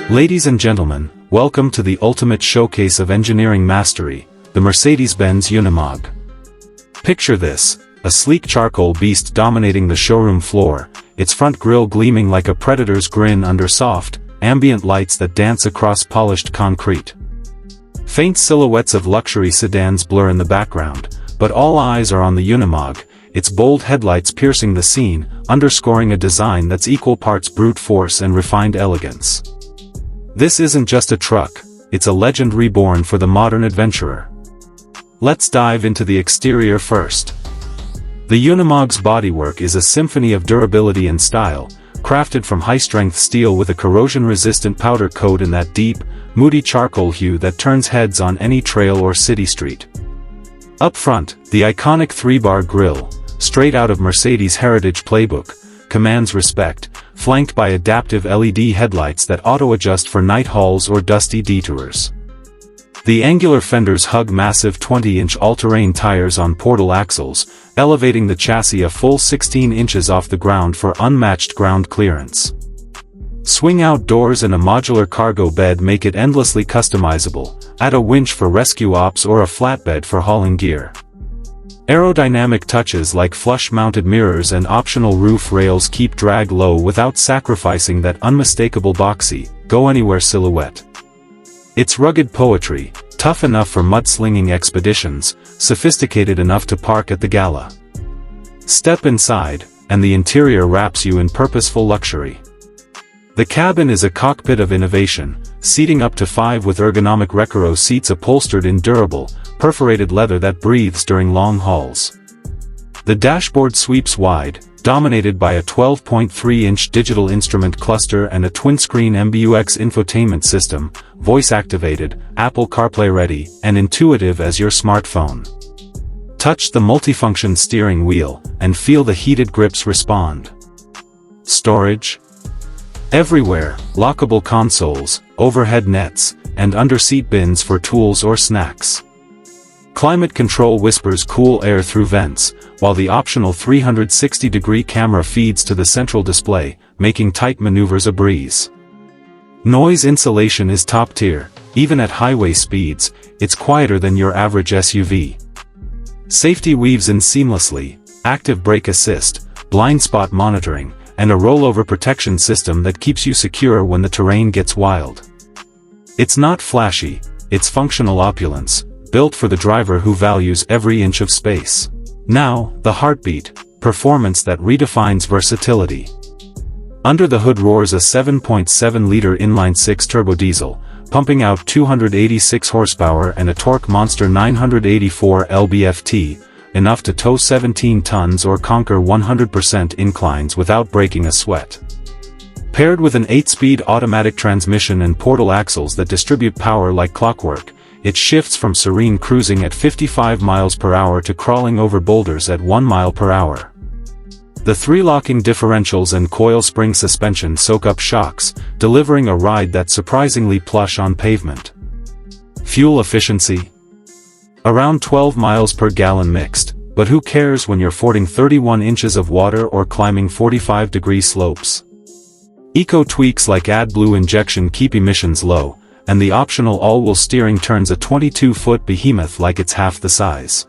Ladies and gentlemen, welcome to the ultimate showcase of engineering mastery, the Mercedes-Benz Unimog. Picture this, a sleek charcoal beast dominating the showroom floor, its front grille gleaming like a predator's grin under soft, ambient lights that dance across polished concrete. Faint silhouettes of luxury sedans blur in the background, but all eyes are on the Unimog, its bold headlights piercing the scene, underscoring a design that's equal parts brute force and refined elegance. This isn't just a truck, it's a legend reborn for the modern adventurer. Let's dive into the exterior first. The Unimog's bodywork is a symphony of durability and style, crafted from high-strength steel with a corrosion-resistant powder coat in that deep, moody charcoal hue that turns heads on any trail or city street. Up front, the iconic 3-bar grille, straight out of Mercedes' heritage playbook, commands respect, flanked by adaptive LED headlights that auto-adjust for night hauls or dusty detours. The angular fenders hug massive 20-inch all-terrain tires on portal axles, elevating the chassis a full 16 inches off the ground for unmatched ground clearance. Swing-out doors and a modular cargo bed make it endlessly customizable, add a winch for rescue ops or a flatbed for hauling gear. Aerodynamic touches like flush-mounted mirrors and optional roof rails keep drag low without sacrificing that unmistakable boxy, go-anywhere silhouette. It's rugged poetry, tough enough for mudslinging expeditions, sophisticated enough to park at the gala. Step inside, and the interior wraps you in purposeful luxury. The cabin is a cockpit of innovation, seating up to 5 with ergonomic Recaro seats upholstered in durable, perforated leather that breathes during long hauls. The dashboard sweeps wide, dominated by a 12.3-inch digital instrument cluster and a twin-screen MBUX infotainment system, voice-activated, Apple CarPlay ready, and intuitive as your smartphone. Touch the multifunction steering wheel, and feel the heated grips respond. Storage? Everywhere, lockable consoles, overhead nets, and under-seat bins for tools or snacks. Climate control whispers cool air through vents, while the optional 360-degree camera feeds to the central display, making tight maneuvers a breeze. Noise insulation is top tier, even at highway speeds, it's quieter than your average SUV. Safety weaves in seamlessly, active brake assist, blind spot monitoring, and a rollover protection system that keeps you secure when the terrain gets wild. It's not flashy, it's functional opulence, built for the driver who values every inch of space. Now, the heartbeat, performance that redefines versatility. Under the hood roars a 7.7-liter inline-6 turbo diesel, pumping out 286 horsepower and a torque monster 984 lb-ft, enough to tow 17 tons or conquer 100% inclines without breaking a sweat. Paired with an 8-speed automatic transmission and portal axles that distribute power like clockwork, it shifts from serene cruising at 55 miles per hour to crawling over boulders at 1 mile per hour. The 3-locking differentials and coil spring suspension soak up shocks, delivering a ride that's surprisingly plush on pavement. Fuel efficiency? Around 12 miles per gallon mixed, but who cares when you're fording 31 inches of water or climbing 45-degree slopes? Eco tweaks like AdBlue injection keep emissions low, and the optional all-wheel steering turns a 22-foot behemoth like it's half the size.